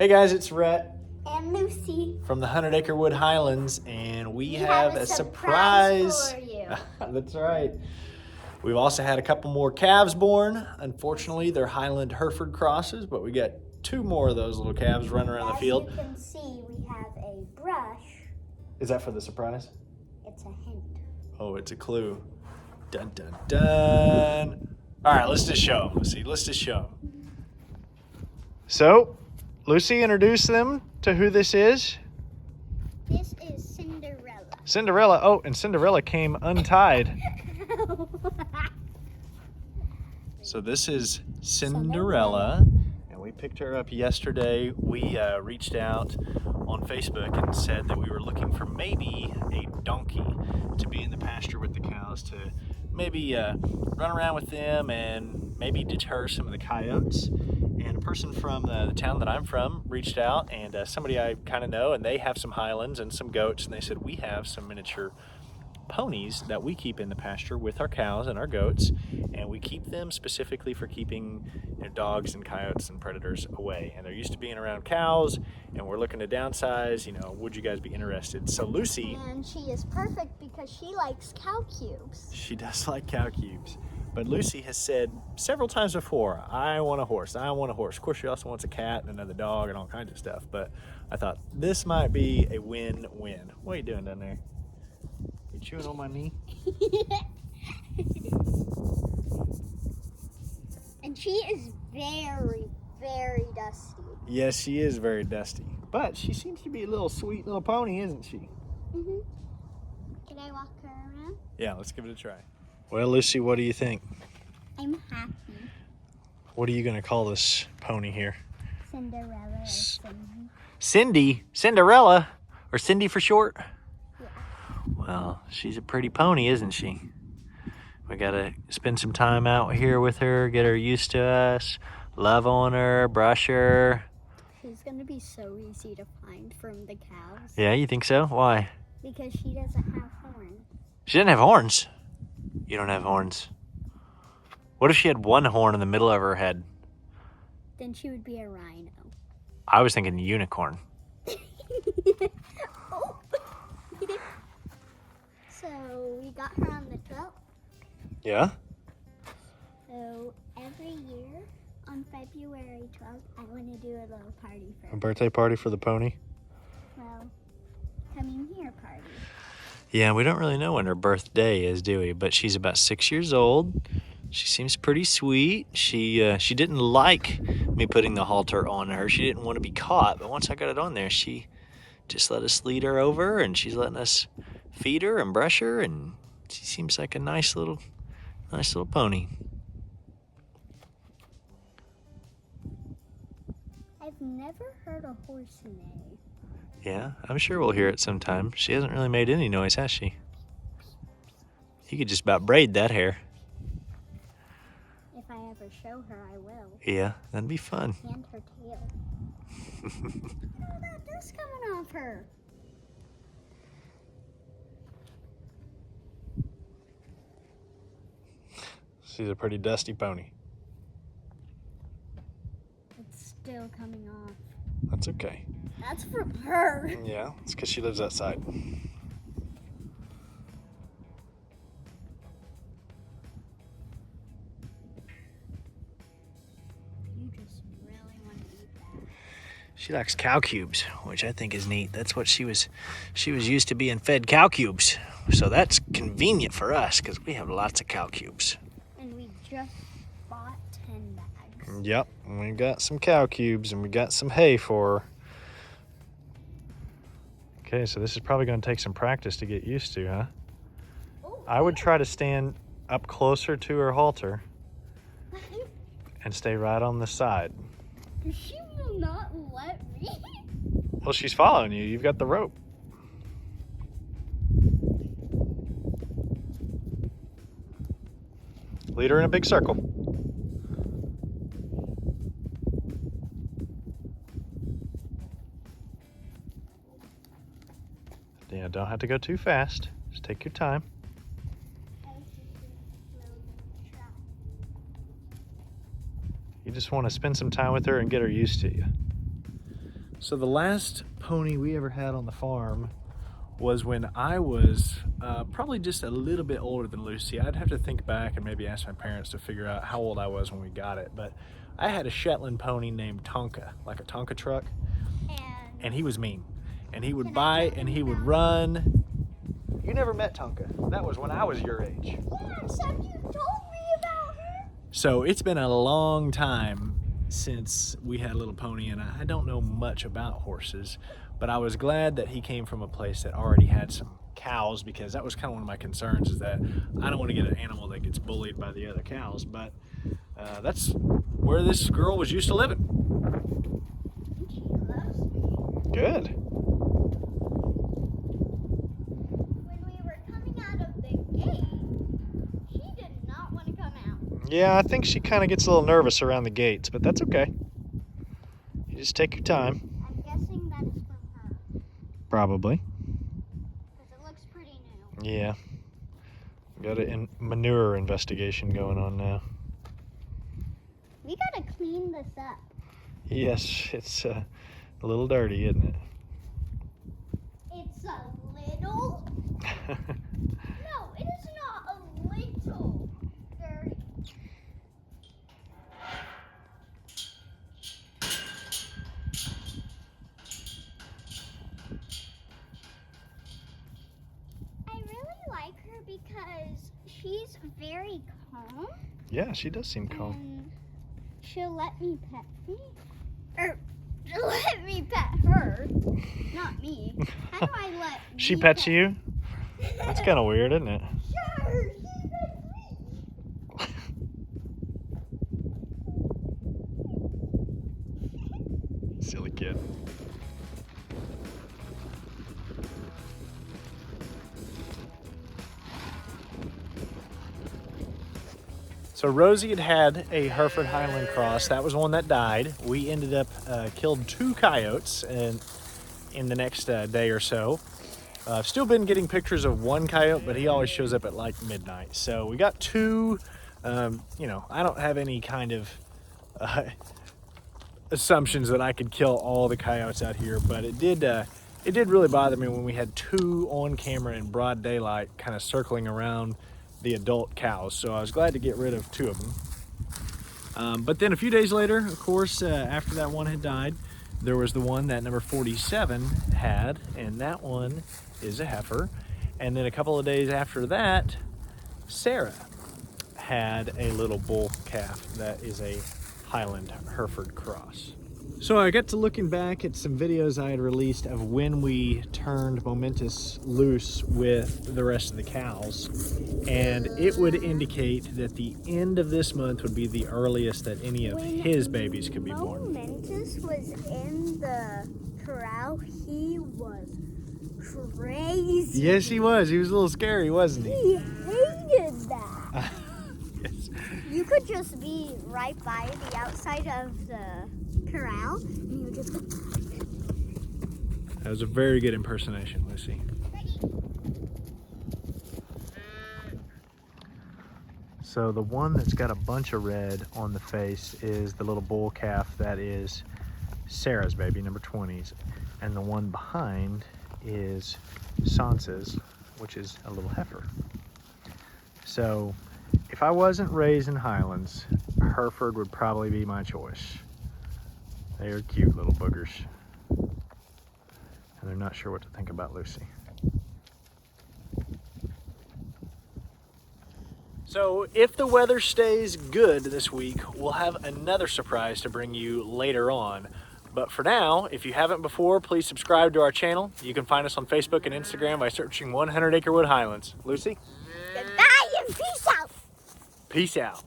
Hey guys, it's Rhett and Lucy from the 100 Acre Wood Highlands, and we have have a a surprise for you. That's right. We've also had a couple more calves born. Unfortunately, they're Highland Hereford crosses, but we got two more of those little calves running around the field. As you can see, we have a brush. Is that for the surprise? It's a hint. Oh, it's a clue. Dun, dun, dun. All right, let's just show them. Let's just show them. So, Lucy, introduce them to who this is. This is Cinderella. Cinderella. Oh, and Cinderella came untied. So this is Cinderella, and we picked her up yesterday. We reached out on Facebook and said that we were looking for maybe a donkey to be in the pasture with the cows, to maybe run around with them and maybe deter some of the coyotes. And a person from the town that I'm from reached out, and somebody I kind of know, and they have some Highlands and some goats, and they said, we have some miniature ponies that we keep in the pasture with our cows and our goats, and we keep them specifically for keeping dogs and coyotes and predators away. And they're used to being around cows, and we're looking to downsize. Would you guys be interested? So Lucy, and she is perfect because she likes cow cubes. She does like cow cubes. But Lucy has said several times before, I want a horse, I want a horse. Of course, she also wants a cat and another dog and all kinds of stuff. But I thought this might be a win-win. What are you doing down there? You chewing on my knee? And she is very, very dusty. Yes, she is very dusty. But she seems to be a little sweet little pony, isn't she? Mm-hmm. Can I walk her around? Yeah, let's give it a try. Well, Lucy, what do you think? I'm happy. What are you going to call this pony here? Cinderella or Cindy. Cindy? Cinderella? Or Cindy for short? Yeah. Well, she's a pretty pony, isn't she? We got to spend some time out here with her, get her used to us, love on her, brush her. She's going to be so easy to find from the cows. Yeah, you think so? Why? Because she doesn't have horns. She doesn't have horns? You don't have horns. What if she had one horn in the middle of her head? Then she would be a rhino. I was thinking unicorn. Oh. So we got her on the 12th. Yeah? So every year on February 12th, I want to do a little party for A her. birthday party for the pony? Well, coming here party. Yeah, we don't really know when her birthday is, do we? But she's about 6 years old. She seems pretty sweet. She didn't like me putting the halter on her. She didn't want to be caught. But once I got it on there, she just let us lead her over, and she's letting us feed her and brush her, and she seems like a nice little pony. I've never heard a horse neigh. Yeah, I'm sure we'll hear it sometime. She hasn't really made any noise, has she? You could just about braid that hair. If I ever show her, I will. Yeah, that'd be fun. And her tail. Look at that dust coming off her. She's a pretty dusty pony. It's still coming off. That's okay. That's from her. Yeah, it's because she lives outside. You just really want to eat that. She likes cow cubes, which I think is neat. That's what she was used to being fed, cow cubes. So that's convenient for us because we have lots of cow cubes. And we just bought 10 bags. Yep, we got some cow cubes and we got some hay for her. Okay, so this is probably going to take some practice to get used to, huh? Oh, I would try to stand up closer to her halter and stay right on the side. She will not let me. Well, she's following you. You've got the rope. Lead her in a big circle. Yeah, don't have to go too fast. Just take your time. You just want to spend some time with her and get her used to you. So the last pony we ever had on the farm was when I was probably just a little bit older than Lucy. I'd have to think back and maybe ask my parents to figure out how old I was when we got it. But I had a Shetland pony named Tonka, like a Tonka truck, and he was mean. And he would bite and he would run. You never met Tonka. That was when I was your age. Yes, have you told me about her? So it's been a long time since we had a little pony, and I don't know much about horses, but I was glad that he came from a place that already had some cows, because that was kind of one of my concerns, is that I don't want to get an animal that gets bullied by the other cows. But that's where this girl was used to living. She loves me. Good. When we were coming out of the gate, she did not want to come out. Yeah, I think she kind of gets a little nervous around the gates, but that's okay. You just take your time. I'm guessing that is from her, Probably. because it looks pretty new. Yeah. Got a manure investigation going on now. We gotta clean this up. Yes, it's a little dirty, isn't it? It's a little? No, it is not a little dirty. I really like her because she's very calm. Yeah, she does seem calm. And she'll let me pet me. Or she'll let me pet her. Not me. How do I let She me pets pet? you? That's kind of weird, isn't it? Sure, she pets me. Silly kid. So Rosie had a Hereford Highland cross. That was one that died. We ended up killed 2 coyotes in the next day or so. I've still been getting pictures of one coyote, but he always shows up at like midnight. So we got 2. You know, I don't have any kind of assumptions that I could kill all the coyotes out here, but it did really bother me when we had 2 on camera in broad daylight kind of circling around the adult cows. So I was glad to get rid of 2 of them. But then a few days later, of course, after that one had died, there was the one that number 47 had, and that one is a heifer. And then a couple of days after that, Sarah had a little bull calf that is a Highland Hereford cross. So I got to looking back at some videos I had released of when we turned Momentous loose with the rest of the cows, and it would indicate that the end of this month would be the earliest that any of his babies could be born. Momentous was in the corral. He was crazy. Yes, he was. He was a little scary, wasn't he? He hated that. Yes. You could just be right by the outside of the corral, and you would just go. That was a very good impersonation, Lucy. So the one that's got a bunch of red on the face is the little bull calf that is Sarah's baby, number 20's. And the one behind is Sansa's, which is a little heifer. So if I wasn't raised in Highlands, Hereford would probably be my choice. They are cute little boogers. And they're not sure what to think about Lucy. So if the weather stays good this week, we'll have another surprise to bring you later on. But for now, if you haven't before, please subscribe to our channel. You can find us on Facebook and Instagram by searching 100 Acre Wood Highlands. Lucy? Goodbye and peace out. Peace out.